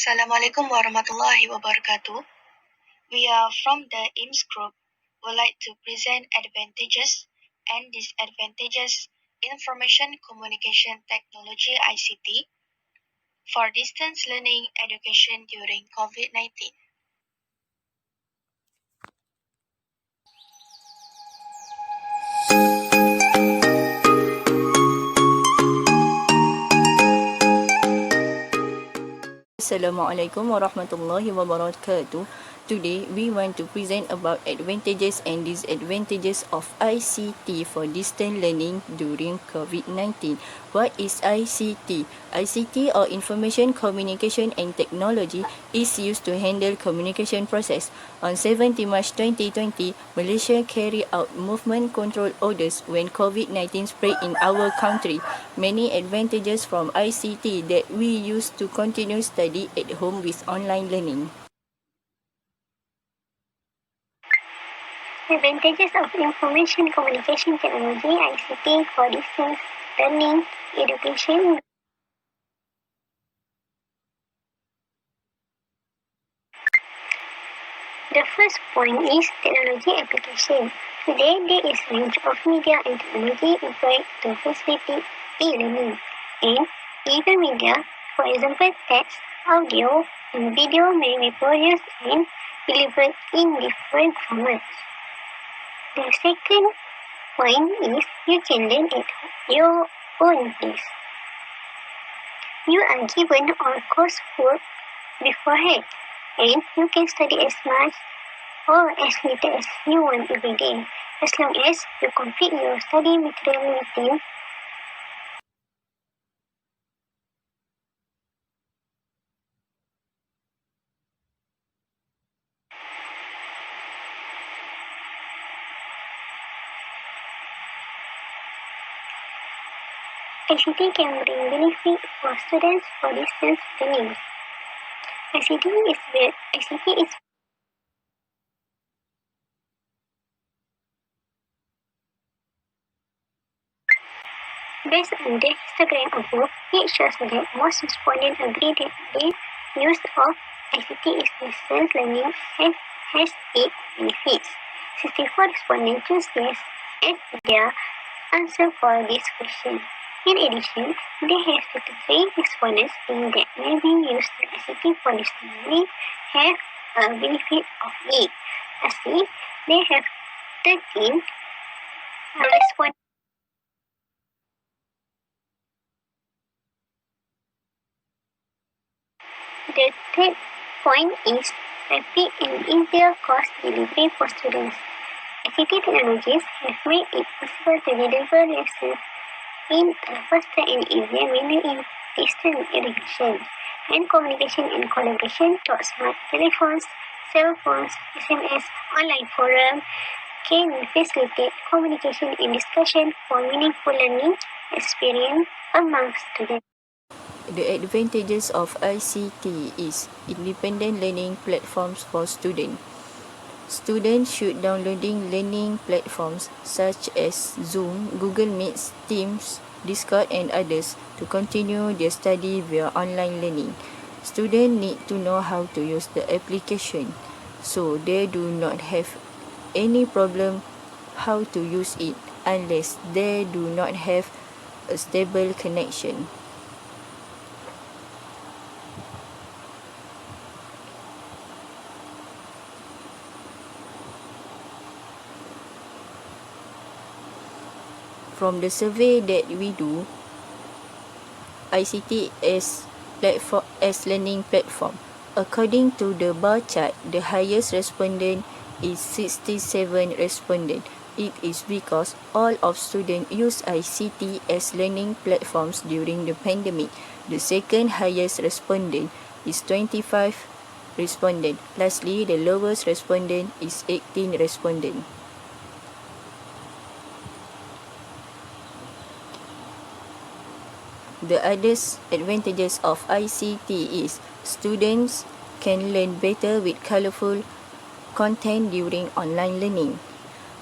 Assalamualaikum warahmatullahi wabarakatuh. We are from the IMS group. Would like to present advantages and disadvantages information communication technology ICT for distance learning education during COVID-19. Assalamualaikum warahmatullahi wabarakatuh. Today we want to present about advantages and disadvantages of ICT for distance learning during COVID-19. What is ICT? ICT or Information Communication and Technology is used to handle communication process. On 17 March 2020, Malaysia carried out movement control orders when COVID-19 spread in our country. Many advantages from ICT that we use to continue study at home with online learning. Advantages of Information Communication Technology ICT for distance learning education. The first point is technology application. Today, there is a range of media and technology employed to facilitate e-learning. And either media, for example text, audio, and video may be produced and delivered in different formats. The second point is you can learn at your own pace. You are given all coursework beforehand, and you can study as much or as little as you want every day, as long as you complete your study material routine. ICT can bring benefit for students for distance learning. ICT is based on the histogram above. It shows that most respondents agree that the use of ICT is distance learning and has its benefits. 64 respondents choose yes as their answer for this question. In addition, there have 53 respondents saying that maybe use the ICT for distance learning have a benefit of it. Lastly, they have 13 respondents. The third point is rapid and easier course delivery for students. ICT technologies have made it possible to deliver lessons in a faster and easier manner in distance education and communication and collaboration through smart telephones, cell phones, SMS, online forum can facilitate communication and discussion for meaningful learning experience among students. The advantages of ICT is independent learning platforms for students. Students should downloading learning platforms such as Zoom, Google Meet, Teams, Discord and others to continue their study via online learning. Students need to know how to use the application so they do not have any problem how to use it unless they do not have a stable connection. From the survey that we do, ICT as learning platform. According to the bar chart, the highest respondent is 67 respondent. It is because all of students use ICT as learning platforms during the pandemic. The second highest respondent is 25 respondent. Lastly, the lowest respondent is 18 respondent. The other advantages of ICT is students can learn better with colorful content during online learning.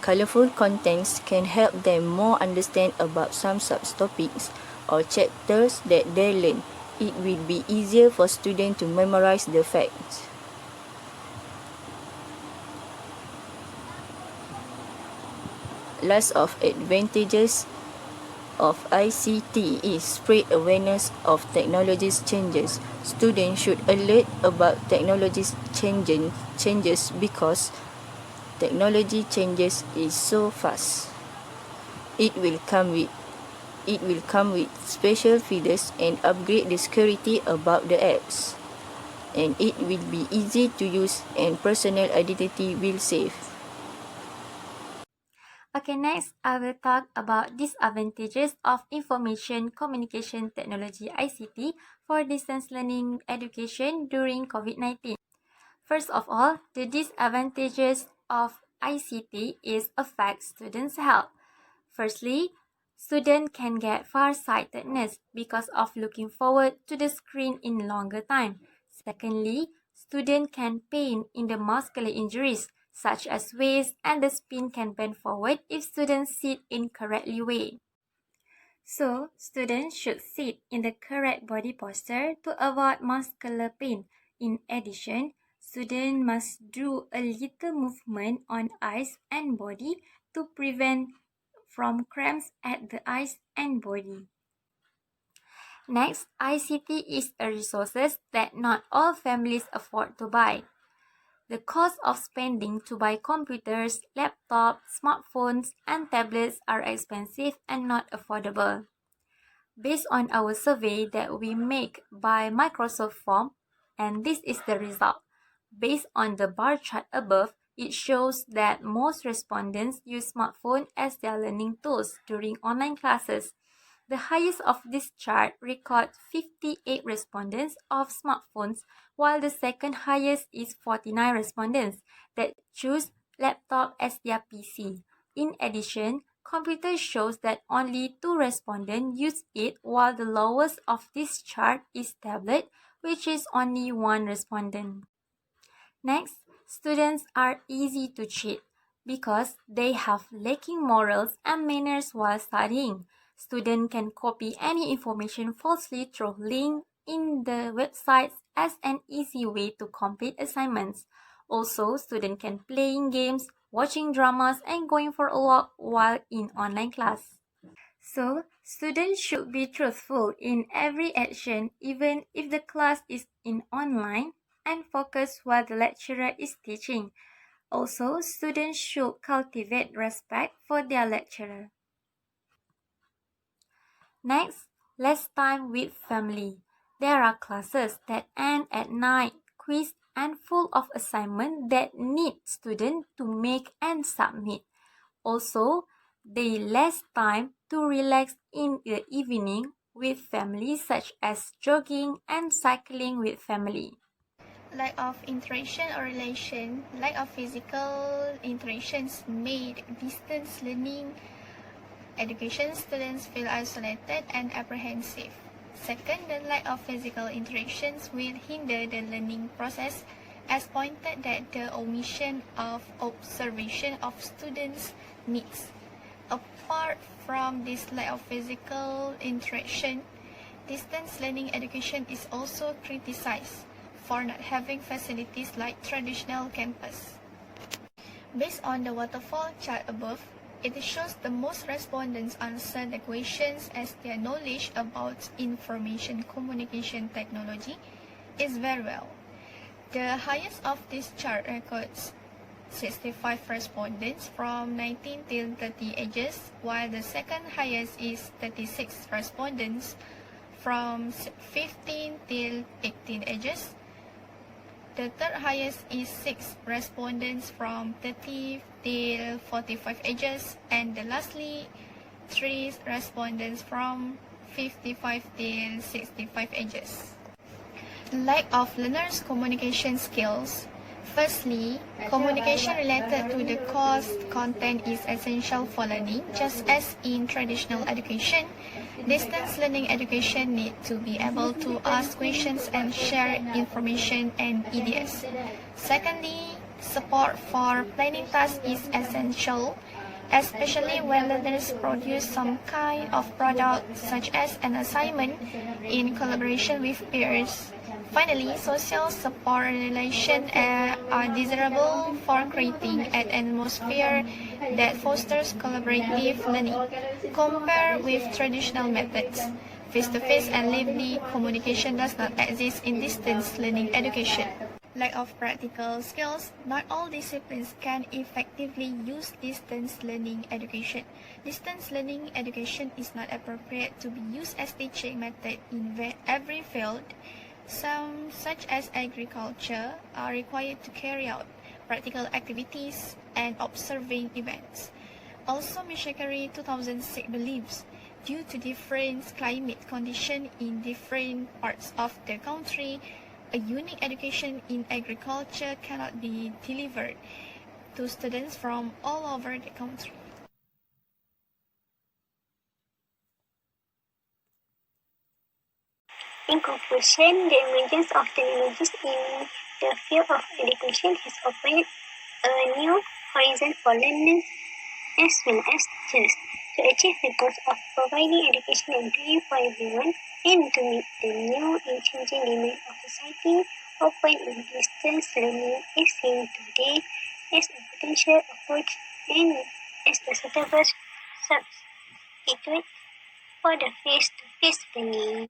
Colorful contents can help them more understand about some subtopics or chapters that they learn. It will be easier for students to memorize the facts. Last of advantages of ICT is spread awareness of technology's changes. Students should alert about technology's changes because technology changes is so fast. It will come with special features and upgrade the security about the apps. And it will be easy to use and personal identity will save. Okay, next I will talk about disadvantages of information communication technology ICT for distance learning education during COVID-19. First of all, the disadvantages of ICT is affect students' health. Firstly, students can get far-sightedness because of looking forward to the screen in longer time. Secondly, students can pain in the muscular injuries such as waist and the spine can bend forward if students sit incorrectly way. So, students should sit in the correct body posture to avoid muscular pain. In addition, students must do a little movement on eyes and body to prevent from cramps at the eyes and body. Next, ICT is a resource that not all families afford to buy. The cost of spending to buy computers, laptops, smartphones, and tablets are expensive and not affordable. Based on our survey that we make by Microsoft Form, and this is the result. Based on the bar chart above, it shows that most respondents use smartphone as their learning tools during online classes. The highest of this chart records 58 respondents of smartphones, while the second highest is 49 respondents that choose laptop as their PC. In addition, computer shows that only 2 respondents use it, while the lowest of this chart is tablet, which is only 1 respondent. Next, students are easy to cheat because they have lacking morals and manners while studying. Students can copy any information falsely through link in the websites as an easy way to complete assignments. Also, students can playing games, watching dramas, and going for a walk while in online class. So, students should be truthful in every action even if the class is in online and focus while the lecturer is teaching. Also, students should cultivate respect for their lecturer. Next, less time with family. There are classes that end at night, quiz, and full of assignments that need students to make and submit. Also, they less time to relax in the evening with family such as jogging and cycling with family. Lack of interaction or relation, lack of physical interactions made distance learning education students feel isolated and apprehensive. Second, the lack of physical interactions will hinder the learning process as pointed that the omission of observation of students' needs. Apart from this lack of physical interaction, distance learning education is also criticized for not having facilities like traditional campus. Based on the waterfall chart above, it shows the most respondents answered the questions as their knowledge about information communication technology is very well. The highest of this chart records 65 respondents from 19 till 30 ages, while the second highest is 36 respondents from 15 till 18 ages. The third highest is 6 respondents from 30 till 45 ages, and lastly 3 respondents from 55 till 65 ages. Lack of learners' communication skills. Firstly, communication related to the course content is essential for learning, just as in traditional education. Distance learning education needs to be able to ask questions and share information and ideas. Secondly, support for planning tasks is essential. especially when learners produce some kind of product such as an assignment in collaboration with peers. Finally, social support relations are desirable for creating an atmosphere that fosters collaborative learning. Compared with traditional methods, face-to-face and lively communication does not exist in distance learning education. Lack of practical skills, not all disciplines can effectively use distance learning education. Distance learning education is not appropriate to be used as teaching method in every field. Some, such as agriculture, are required to carry out practical activities and observing events. Also, Mishakari 2006 believes, due to different climate conditions in different parts of the country, a unique education in agriculture cannot be delivered to students from all over the country. In conclusion, the emergence of technologies in the field of education has opened a new horizon for learners as well as teachers to achieve the goals of providing education and training for everyone and to meet the new and changing demands of society. Open and distance learning is seen today as a potential approach and as the suitable substitute for the face-to-face learning.